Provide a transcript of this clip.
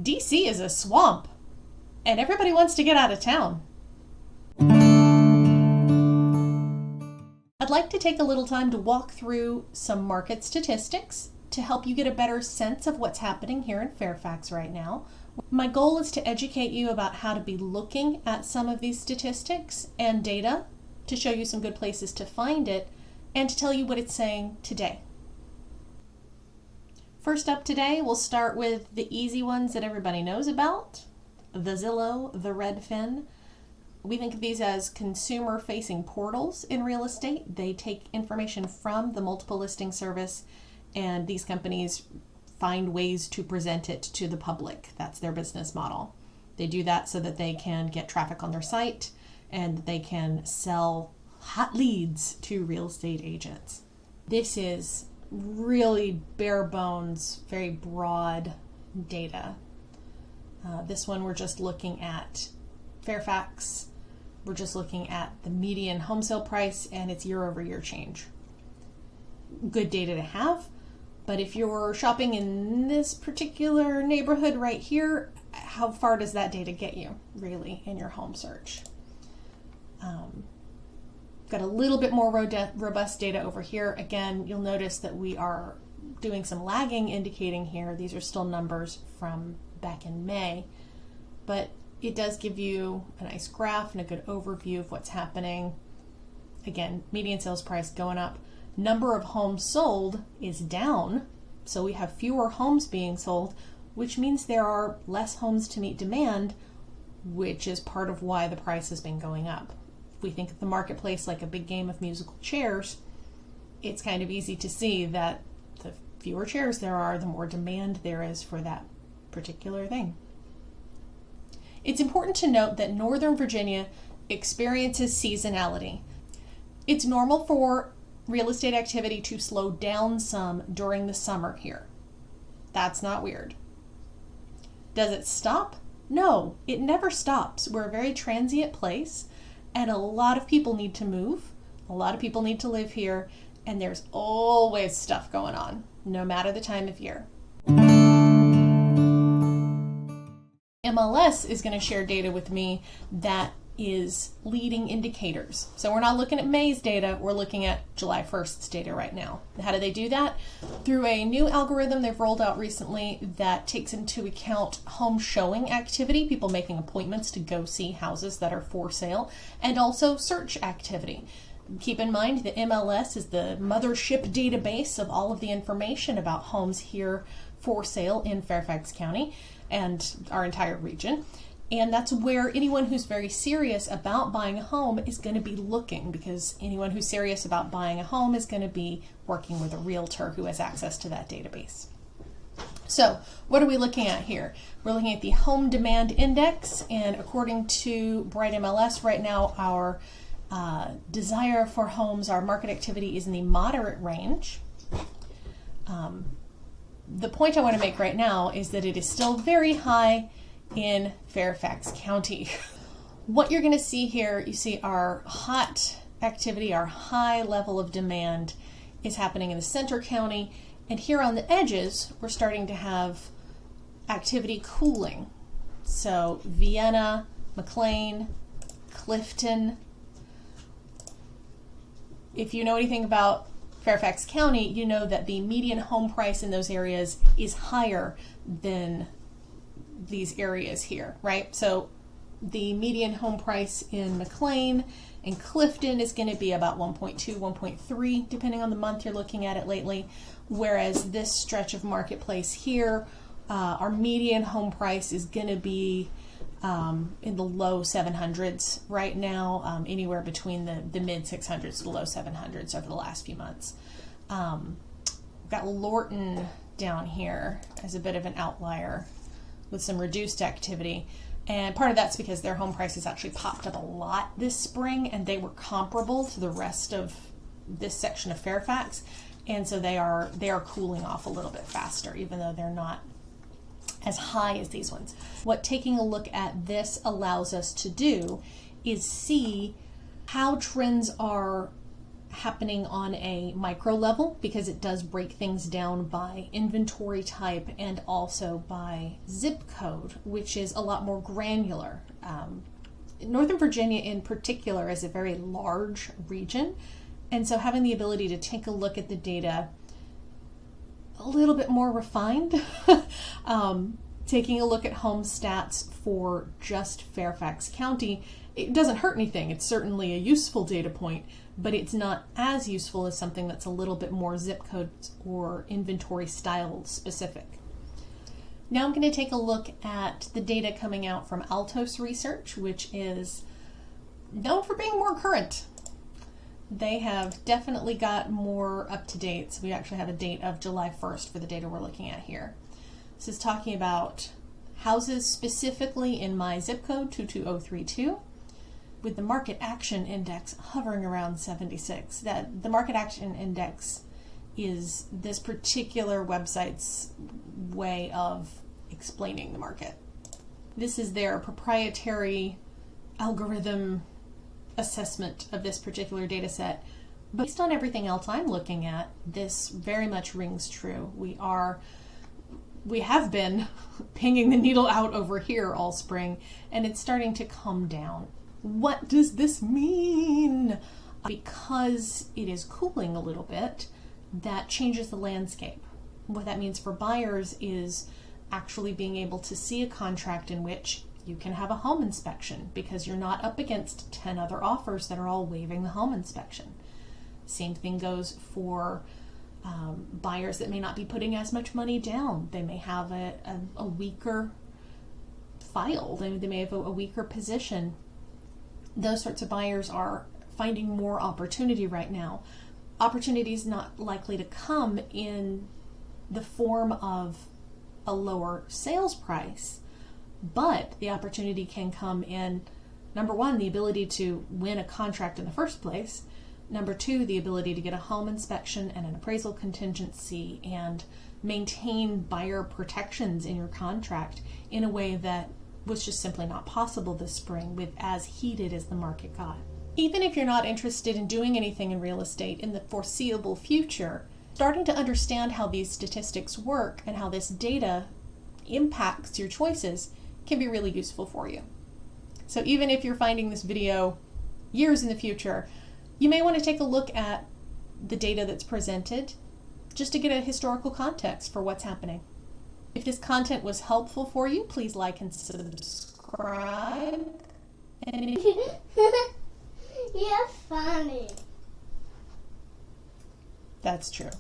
DC is a swamp, and everybody wants to get out of town. I'd like to take a little time to walk through some market statistics to help you get a better sense of what's happening here in Fairfax right now. My goal is to educate you about how to be looking at some of these statistics and data to show you some good places to find it and to tell you what it's saying today. First up today, we'll start with the easy ones that everybody knows about, the Zillow, the Redfin. We think of these as consumer-facing portals in real estate. They take information from the multiple listing service, and these companies find ways to present it to the public. That's their business model. They do that so that they can get traffic on their site and they can sell hot leads to real estate agents. This is really bare bones, very broad data. This one we're just looking at Fairfax. We're just looking at the median home sale price and its year-over-year change. Good data to have, but if you're shopping in this particular neighborhood right here, how far does that data get you, really, in your home search? Got a little bit more robust data over here. Again, you'll notice that we are doing some lagging indicating here. These are still numbers from back in May, but it does give you a nice graph and a good overview of what's happening. Again, median sales price going up. Number of homes sold is down, so we have fewer homes being sold, which means there are less homes to meet demand, which is part of why the price has been going up. If we think of the marketplace like a big game of musical chairs, it's kind of easy to see that the fewer chairs there are, the more demand there is for that particular thing. It's important to note that Northern Virginia experiences seasonality. It's normal for real estate activity to slow down some during the summer here. That's not weird. Does it stop? No, it never stops. We're a very transient place, and a lot of people need to move. A lot of people need to live here, and there's always stuff going on, no matter the time of year. MLS is going to share data with me that is leading indicators. So we're not looking at May's data, we're looking at July 1st's data right now. How do they do that? Through a new algorithm they've rolled out recently that takes into account home showing activity, people making appointments to go see houses that are for sale, and also search activity. Keep in mind the MLS is the mothership database of all of the information about homes here for sale in Fairfax County and our entire region. And that's where anyone who's very serious about buying a home is going to be looking, because anyone who's serious about buying a home is going to be working with a realtor who has access to that database. So what are we looking at here? We're looking at the home demand index, and according to Bright MLS right now, our desire for homes, our market activity is in the moderate range. The point I want to make right now is that it is still very high in Fairfax County. What you're going to see here, you see our hot activity, our high level of demand is happening in the center county, and here on the edges we're starting to have activity cooling. So Vienna, McLean, Clifton. If you know anything about Fairfax County, you know that the median home price in those areas is higher than these areas here, right? So the median home price in McLean and Clifton is going to be about 1.2, 1.3, depending on the month you're looking at it lately, whereas this stretch of marketplace here, our median home price is going to be in the low 700s right now, anywhere between the mid 600s to the low 700s over the last few months. We've got Lorton down here as a bit of an outlier with some reduced activity, and part of that's because their home prices actually popped up a lot this spring, and they were comparable to the rest of this section of Fairfax, and so they are cooling off a little bit faster, even though they're not as high as these ones. What taking a look at this allows us to do is see how trends are happening on a micro level because it does break things down by inventory type and also by zip code, which is a lot more granular. Northern Virginia in particular is a very large region, and so having the ability to take a look at the data a little bit more refined, taking a look at home stats for just Fairfax County, it doesn't hurt anything. It's certainly a useful data point, but it's not as useful as something that's a little bit more zip code or inventory style specific. Now I'm going to take a look at the data coming out from Altos Research, which is known for being more current. They have definitely got more up to date. So we actually have a date of July 1st for the data we're looking at here. This is talking about houses specifically in my zip code 22032 with the market action index hovering around 76. That the market action index is this particular website's way of explaining the market. This is their proprietary algorithm assessment of this particular data set. But based on everything else I'm looking at, this very much rings true. We have been pinging the needle out over here all spring, and it's starting to come down. What does this mean? Because it is cooling a little bit, that changes the landscape. What that means for buyers is actually being able to see a contract in which you can have a home inspection because you're not up against 10 other offers that are all waiving the home inspection. Same thing goes for buyers that may not be putting as much money down. They may have a weaker file. They may have a weaker position. Those sorts of buyers are finding more opportunity right now. Opportunity is not likely to come in the form of a lower sales price, but the opportunity can come in, number one, the ability to win a contract in the first place. Number two, the ability to get a home inspection and an appraisal contingency and maintain buyer protections in your contract in a way that was just simply not possible this spring with as heated as the market got. Even if you're not interested in doing anything in real estate in the foreseeable future, starting to understand how these statistics work and how this data impacts your choices can be really useful for you. So even if you're finding this video years in the future, you may want to take a look at the data that's presented just to get a historical context for what's happening. If this content was helpful for you, please like and subscribe. You're funny. That's true.